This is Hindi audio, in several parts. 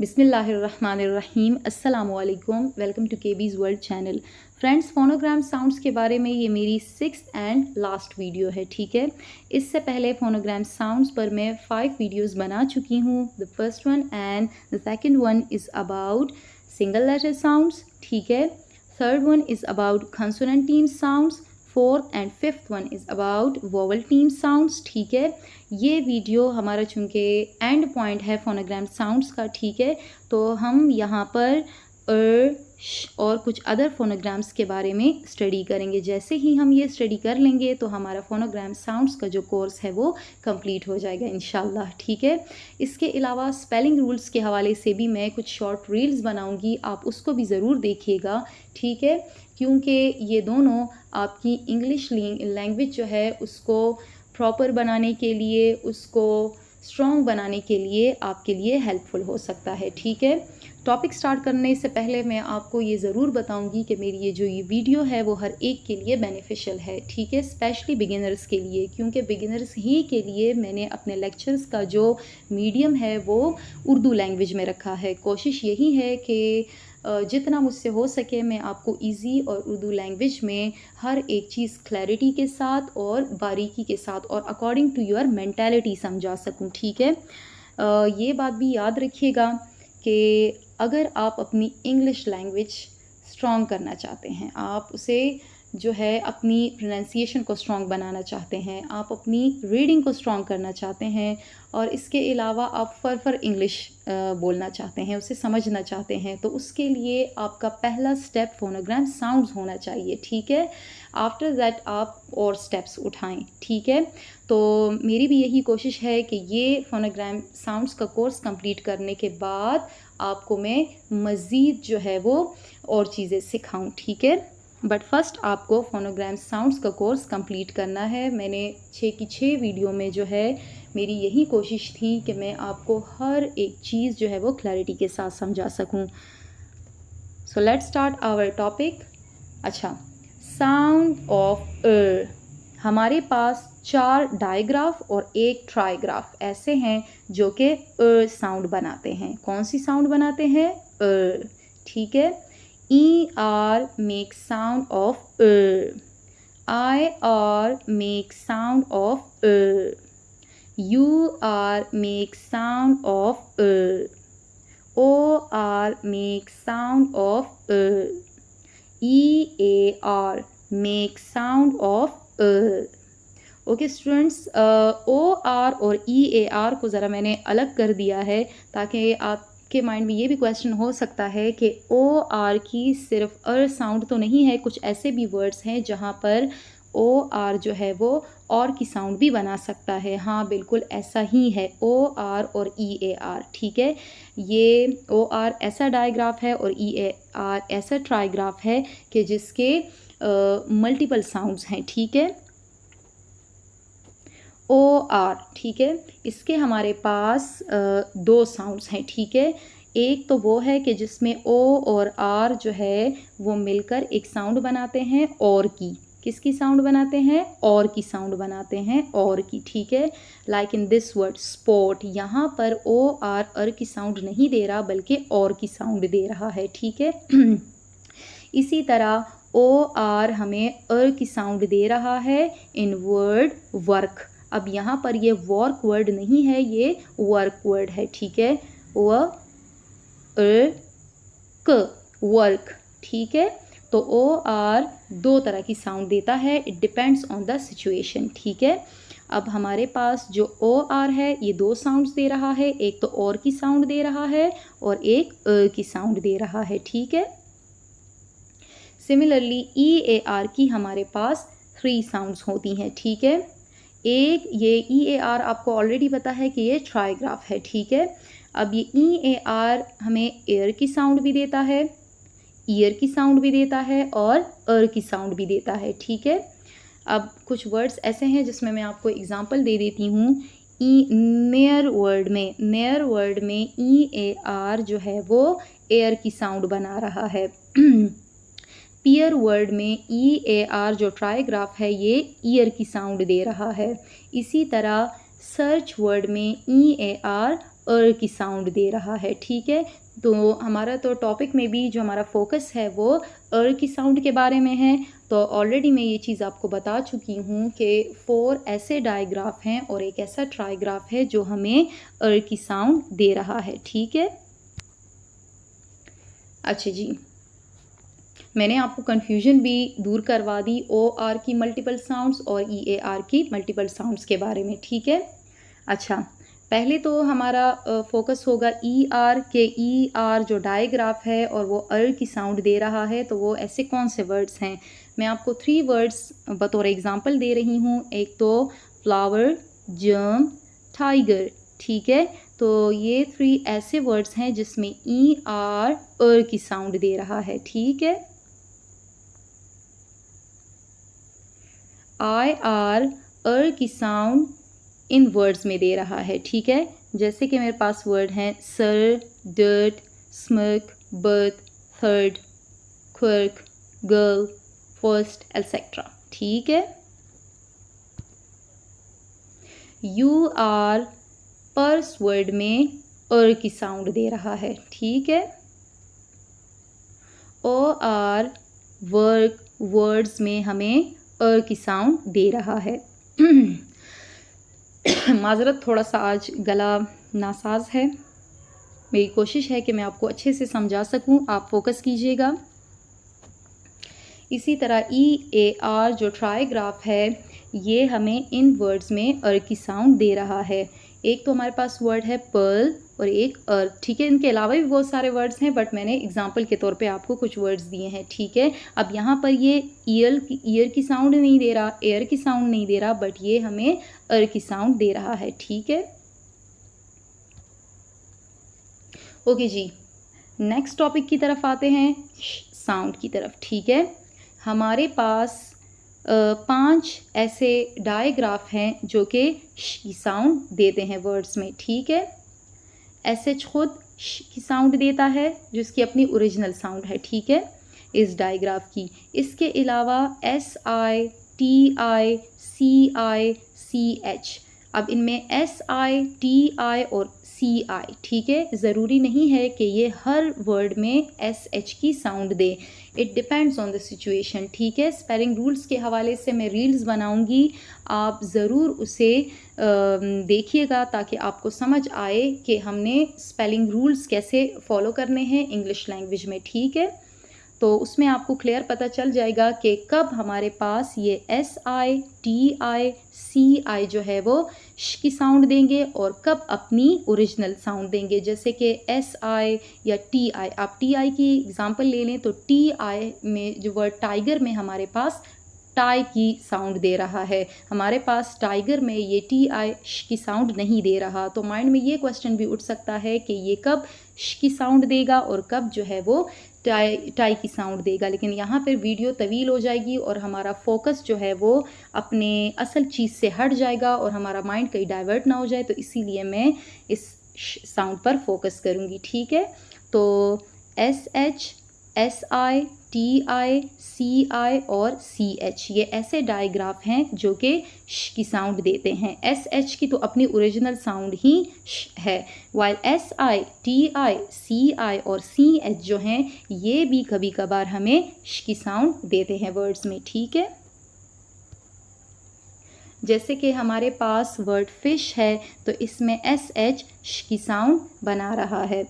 बिस्मिल्लाहिर्रहमानिर्रहीम अस्सलामुअलैकुम। Welcome to KB's world channel. Friends, phonogram sounds के बारे में ये मेरी 6th एंड लास्ट वीडियो है, ठीक है। इससे पहले फोनोग्राम साउंड्स पर मैं 5 वीडियोस बना चुकी हूँ। The first one and the second one is about single letter sounds, ठीक है। Third one is about consonant team sounds. Fourth and fifth one is about vowel team sounds, ठीक है। ये वीडियो हमारा चूँकि एंड पॉइंट है फोनोग्राम साउंड्स का, ठीक है, तो हम यहाँ पर और कुछ अदर फोनोग्राम्स के बारे में स्टडी करेंगे। जैसे ही हम ये स्टडी कर लेंगे तो हमारा फोनोग्राम साउंड्स का जो कोर्स है वो कंप्लीट हो जाएगा इंशाल्लाह, ठीक है। इसके अलावा स्पेलिंग रूल्स के हवाले से भी मैं कुछ शॉर्ट रील्स बनाऊंगी, आप उसको भी ज़रूर देखिएगा, ठीक है, क्योंकि ये दोनों आपकी इंग्लिश लैंग्वेज जो है उसको प्रॉपर बनाने के लिए, उसको स्ट्रॉन्ग बनाने के लिए आपके लिए हेल्पफुल हो सकता है, ठीक है। टॉपिक स्टार्ट करने से पहले मैं आपको ये ज़रूर बताऊंगी कि मेरी ये वीडियो है वो हर एक के लिए बेनिफिशियल है, ठीक है, स्पेशली बिगिनर्स के लिए, क्योंकि बिगिनर्स ही के लिए मैंने अपने लेक्चर्स का जो मीडियम है वो उर्दू लैंग्वेज में रखा है। कोशिश यही है कि जितना मुझसे हो सके मैं आपको इजी और उर्दू लैंग्वेज में हर एक चीज़ क्लैरिटी के साथ और बारीकी के साथ और अकॉर्डिंग टू योर मेंटालिटी समझा सकूं, ठीक है। ये बात भी याद रखिएगा कि अगर आप अपनी इंग्लिश लैंग्वेज स्ट्रॉन्ग करना चाहते हैं, आप उसे जो है अपनी प्रोनाउंसिएशन को स्ट्रॉन्ग बनाना चाहते हैं, आप अपनी रीडिंग को स्ट्रॉन्ग करना चाहते हैं और इसके अलावा आप फर इंग्लिश बोलना चाहते हैं, उसे समझना चाहते हैं, तो उसके लिए आपका पहला स्टेप फोनोग्राम साउंड्स होना चाहिए, ठीक है। आफ्टर दैट आप और स्टेप्स उठाएं, ठीक है। तो मेरी भी यही कोशिश है कि ये फोनोग्राम साउंड्स का कोर्स कंप्लीट करने के बाद आपको मैं मज़ीद जो है वो और चीज़ें सिखाऊं, ठीक है। बट फर्स्ट आपको फोनोग्राम साउंड्स का कोर्स कंप्लीट करना है। मैंने 6 की 6 वीडियो में जो है मेरी यही कोशिश थी कि मैं आपको हर एक चीज़ जो है वो क्लैरिटी के साथ समझा सकूं। So let's start our topic. अच्छा, साउंड ऑफ हमारे पास 4 डायग्राफ और 1 ट्राइग्राफ ऐसे हैं जो कि साउंड बनाते हैं। कौन सी साउंड बनाते हैं? ठीक है। ER make sound of IR make sound of UR make sound of OR make sound of EAR make sound of okay students, OR और EAR को ज़रा मैंने अलग कर दिया है ताकि आपके माइंड में ये भी क्वेश्चन हो सकता है कि OR की सिर्फ साउंड तो नहीं है, कुछ ऐसे भी वर्ड्स हैं जहाँ पर OR जो है वो और की साउंड भी बना सकता है। हाँ, बिल्कुल ऐसा ही है, OR और EAR, ठीक है। ये OR ऐसा डायग्राफ है और EAR ऐसा ट्राइग्राफ है कि जिसके मल्टीपल साउंड्स हैं, ठीक है। OR, ठीक है, इसके हमारे पास 2 साउंड्स हैं, ठीक है। एक तो वो है कि जिसमें O और R जो है वो मिलकर एक साउंड बनाते हैं और की। किसकी साउंड बनाते हैं? और की साउंड बनाते हैं, और की, ठीक है। Like in this word sport, यहाँ पर OR की साउंड नहीं दे रहा बल्कि और की साउंड दे रहा है, ठीक है। इसी तरह OR हमें की साउंड दे रहा है इन वर्ड वर्क। अब यहाँ पर ये वर्क वर्ड नहीं है, ये वर्क वर्ड है, ठीक है। वर्क, ठीक है। तो OR 2 तरह की साउंड देता है, it depends on the situation, ठीक है। अब हमारे पास जो OR है ये 2 साउंड्स दे रहा है, एक तो और की साउंड दे रहा है और एक की साउंड दे रहा है, ठीक है। सिमिलरली EAR की हमारे पास 3 साउंड्स होती हैं, ठीक है। एक ये EAR आपको ऑलरेडी पता है कि ये ट्राइग्राफ है, ठीक है। अब ये EAR हमें एयर की साउंड भी देता है, ईयर की साउंड भी देता है और की साउंड भी देता है, ठीक है। अब कुछ वर्ड्स ऐसे हैं जिसमें मैं आपको एग्जांपल दे देती हूँ। नेयर वर्ड में EAR जो है वो एयर की साउंड बना रहा है। पियर वर्ड में EAR जो ट्राइग्राफ है ये ईयर की साउंड दे रहा है। इसी तरह सर्च वर्ड में EAR की साउंड दे रहा है, ठीक है। तो हमारा तो टॉपिक में भी जो हमारा फोकस है वो की साउंड के बारे में है। तो ऑलरेडी मैं ये चीज़ आपको बता चुकी हूँ कि 4 ऐसे डायग्राफ हैं और एक ऐसा ट्राइग्राफ है जो हमें की साउंड दे रहा है, ठीक है। अच्छा जी, मैंने आपको कन्फ्यूजन भी दूर करवा दी OR की मल्टीपल साउंड्स और EAR की मल्टीपल साउंड्स के बारे में, ठीक है। अच्छा, पहले तो हमारा फोकस होगा ER के ER जो डायग्राफ है और वो की साउंड दे रहा है, तो वो ऐसे कौन से वर्ड्स हैं। मैं आपको 3 वर्ड्स बतौर एग्जांपल दे रही हूँ। एक तो फ्लावर, जर्म, टाइगर, ठीक है। तो ये 3 ऐसे वर्ड्स हैं जिसमें ER की साउंड दे रहा है, ठीक है। IR की साउंड इन वर्ड्स में दे रहा है, ठीक है। जैसे कि मेरे पास वर्ड हैं sir, dirt, smirk, birth, third, quirk, girl, first, etcetera, ठीक है। UR पर्स वर्ड में की साउंड दे रहा है, ठीक है। OR वर्क वर्ड्स में हमें की साउंड दे रहा है। माजरत, थोड़ा सा आज गला नासाज है। मेरी कोशिश है कि मैं आपको अच्छे से समझा सकूं, आप फोकस कीजिएगा। इसी तरह EAR जो ट्राइग्राफ है ये हमें इन वर्ड्स में की साउंड दे रहा है। एक तो हमारे पास वर्ड है पर्ल और एक अर्थ, ठीक है। इनके अलावा भी बहुत सारे वर्ड्स हैं बट मैंने एग्जांपल के तौर पे आपको कुछ वर्ड्स दिए हैं, ठीक है। अब यहाँ पर ये ईयर की साउंड नहीं दे रहा, एयर की साउंड नहीं दे रहा, बट ये हमें की साउंड दे रहा है, ठीक है। ओके जी, नेक्स्ट टॉपिक की तरफ आते हैं, साउंड की तरफ, ठीक है। हमारे पास 5 ऐसे डायग्राफ हैं जो कि की साउंड देते हैं वर्ड्स में, ठीक है। SH खुद की साउंड देता है जो इसकी अपनी ओरिजिनल साउंड है, ठीक है, इस डायग्राफ की। इसके अलावा SI, TI, CI, CH। अब इनमें SI, TI और CI, ठीक है। ज़रूरी नहीं है कि ये हर वर्ड में SH की sound they, it depends on the situation, ठीक है। स्पेलिंग रूल्स के हवाले से मैं रील्स बनाऊंगी, आप ज़रूर उसे देखिएगा ताकि आपको समझ आए कि हमने स्पेलिंग रूल्स कैसे फॉलो करने हैं इंग्लिश लैंग्वेज में, ठीक है। तो उसमें आपको क्लियर पता चल जाएगा कि कब हमारे पास ये SI, TI, CI जो है वो की साउंड देंगे और कब अपनी ओरिजिनल साउंड देंगे। जैसे कि SI या TI, आप TI की एग्जांपल ले लें तो TI में जो वर्ड टाइगर में हमारे पास टाई की साउंड दे रहा है, हमारे पास टाइगर में ये TI की साउंड नहीं दे रहा। तो माइंड में ये क्वेश्चन भी उठ सकता है कि ये कब की साउंड देगा और कब जो है वो टाई की साउंड देगा। लेकिन यहाँ पर वीडियो तवील हो जाएगी और हमारा फोकस जो है वो अपने असल चीज़ से हट जाएगा और हमारा माइंड कहीं डाइवर्ट ना हो जाए, तो इसीलिए मैं इस साउंड पर फोकस करूँगी, ठीक है। तो SH, SI, TI, CI और CH ये ऐसे डायग्राफ हैं जो कि की साउंड देते हैं। SH की तो अपनी ओरिजिनल साउंड ही है, वाइल SI, TI, CI और CH जो हैं ये भी कभी कभार हमें की साउंड देते हैं वर्ड्स में, ठीक है। जैसे कि हमारे पास वर्ड फिश है तो इसमें SH की साउंड बना रहा है,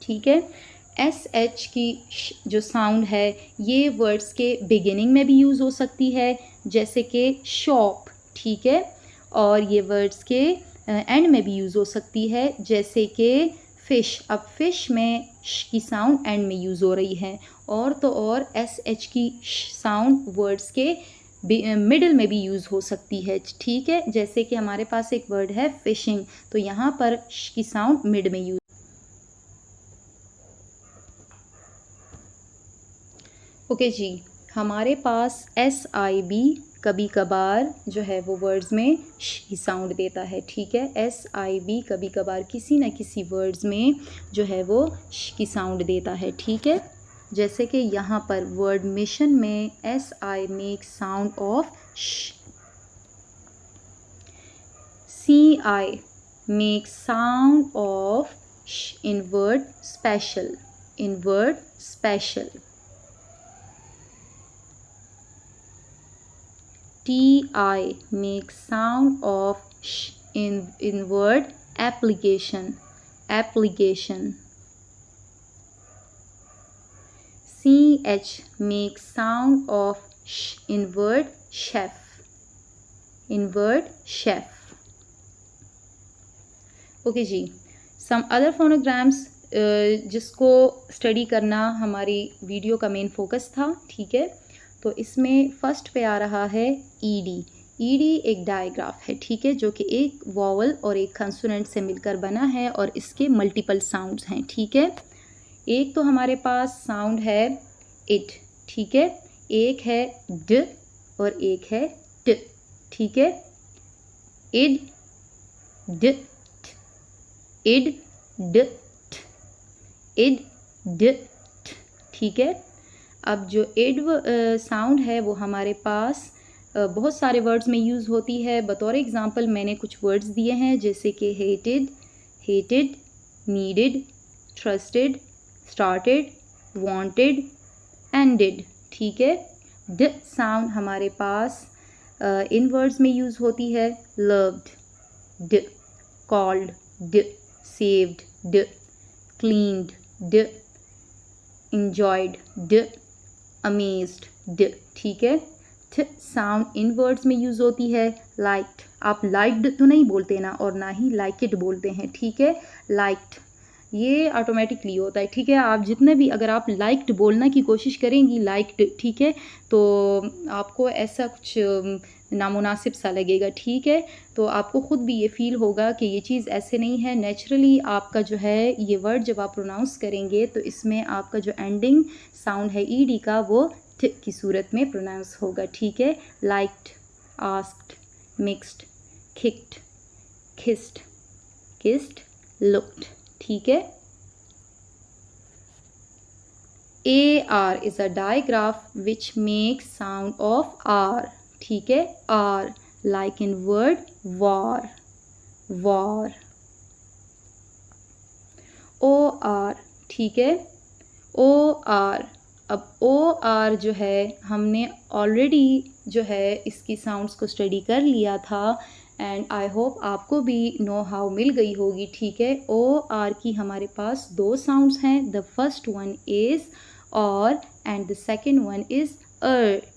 ठीक है। SH की जो साउंड है ये वर्ड्स के बिगिनिंग में भी यूज़ हो सकती है, जैसे कि शॉप, ठीक है। और ये वर्ड्स के एंड में भी यूज़ हो सकती है, जैसे कि फ़िश। अब फ़िश में की साउंड एंड में यूज़ हो रही है। और तो और SH की साउंड वर्ड्स के मिडिल में भी यूज़ हो सकती है, ठीक है। जैसे कि हमारे पास एक वर्ड है फिशिंग, तो यहाँ पर की साउंड मिड में यूज़। ओके जी, हमारे पास SIB कभी कभार जो है वो वर्ड्स में की साउंड देता है, ठीक है। SIB कभी कभार किसी न किसी वर्ड्स में जो है वो की साउंड देता है, ठीक है। जैसे कि यहाँ पर वर्ड मिशन में SI मेक साउंड ऑफ श। CI makes sound of sh in word special. In word special. TI makes sound of sh in word application. Application. CH makes sound of sh in word chef. In word chef. Okay जी, सम अदर फोनोग्राम्स जिसको स्टडी करना हमारी वीडियो का मेन फोकस था, ठीक है। तो इसमें फर्स्ट पे आ रहा है ईडी। ईडी एक डायग्राफ है, ठीक है, जो कि एक वॉवल और एक कंसोनेंट से मिलकर बना है और इसके मल्टीपल साउंड्स हैं, ठीक है। एक तो हमारे पास साउंड है इट, ठीक है, एक है ड और एक है ट, ठीक है। इड ड इड ड इड ड, ठीक है। अब जो इड साउंड है वो हमारे पास बहुत सारे वर्ड्स में यूज़ होती है। बतौर एग्जांपल मैंने कुछ वर्ड्स दिए हैं, जैसे कि hated, hated, needed, trusted, started, wanted, ended, ठीक है। ड साउंड हमारे पास इन वर्ड्स में यूज़ होती है। लव्ड ड, कॉल्ड ड, saved ड, cleaned ड, enjoyed ड, amazed ड, ठीक है। थ साउंड इन वर्ड्स में यूज़ होती है। liked, आप liked तो नहीं बोलते ना, और ना ही like it बोलते हैं, ठीक है। liked ये ऑटोमेटिकली होता है, ठीक है। आप जितने भी अगर आप liked बोलना की कोशिश करेंगी liked, ठीक है, तो आपको ऐसा कुछ नामुनासिब सा लगेगा, ठीक है। तो आपको ख़ुद भी ये फ़ील होगा कि ये चीज़ ऐसे नहीं है। नेचुरली आपका जो है ये वर्ड जब आप प्रोनाउंस करेंगे तो इसमें आपका जो एंडिंग साउंड है ईडी का वो थ की सूरत में प्रोनाउंस होगा, ठीक है। Liked, asked, mixed, kicked, kissed, kissed, looked, ठीक है। AR is a digraph which makes sound of R, ठीक है। R like in word war, war। OR, ठीक है। OR, अब OR जो है हमने ऑलरेडी जो है इसकी साउंड्स को स्टडी कर लिया था एंड आई होप आपको भी नो हाउ मिल गई होगी, ठीक है। OR की हमारे पास दो साउंड्स हैं। द फर्स्ट वन इज़ और and the second one is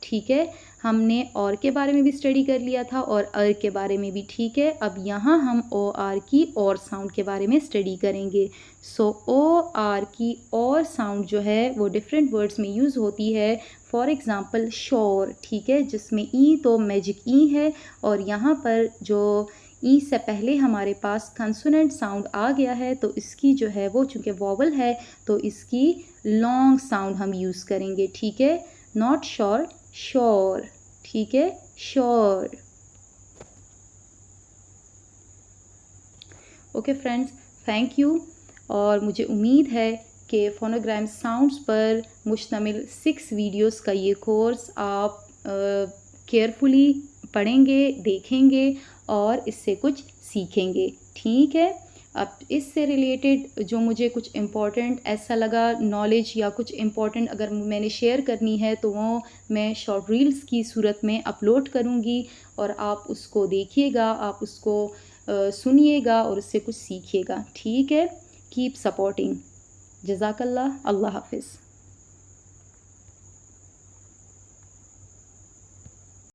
ठीक है। हमने और के बारे में भी स्टडी कर लिया था और के बारे में भी, ठीक है। अब यहाँ हम OR की और साउंड के बारे में स्टडी करेंगे। सो OR की और साउंड जो है वो डिफरेंट वर्ड्स में यूज़ होती है। फॉर एग्ज़ाम्पल शोर, ठीक है, जिसमें ई तो मैजिक ई है और यहाँ पर जो ई से पहले हमारे पास कंसोनेंट साउंड आ गया है तो इसकी जो है वो चूँकि वॉवल है तो इसकी लॉन्ग साउंड हम यूज़ करेंगे, ठीक है। नॉट श्योर, श्योर, ठीक है, sure. Okay friends, thank you. और मुझे उम्मीद है कि फोनोग्राम साउंड्स पर मुश्तमिल 6 वीडियोस का ये कोर्स आप केयरफुली पढ़ेंगे, देखेंगे और इससे कुछ सीखेंगे, ठीक है। अब इससे रिलेटेड जो मुझे कुछ इम्पोर्टेंट ऐसा लगा नॉलेज या कुछ इम्पोर्टेंट अगर मैंने शेयर करनी है तो वो मैं शॉर्ट रील्स की सूरत में अपलोड करूँगी और आप उसको देखिएगा, आप उसको सुनिएगा और उससे कुछ सीखिएगा, ठीक है। Keep supporting. जज़ाकल्लाह, अल्लाह हाफिज़।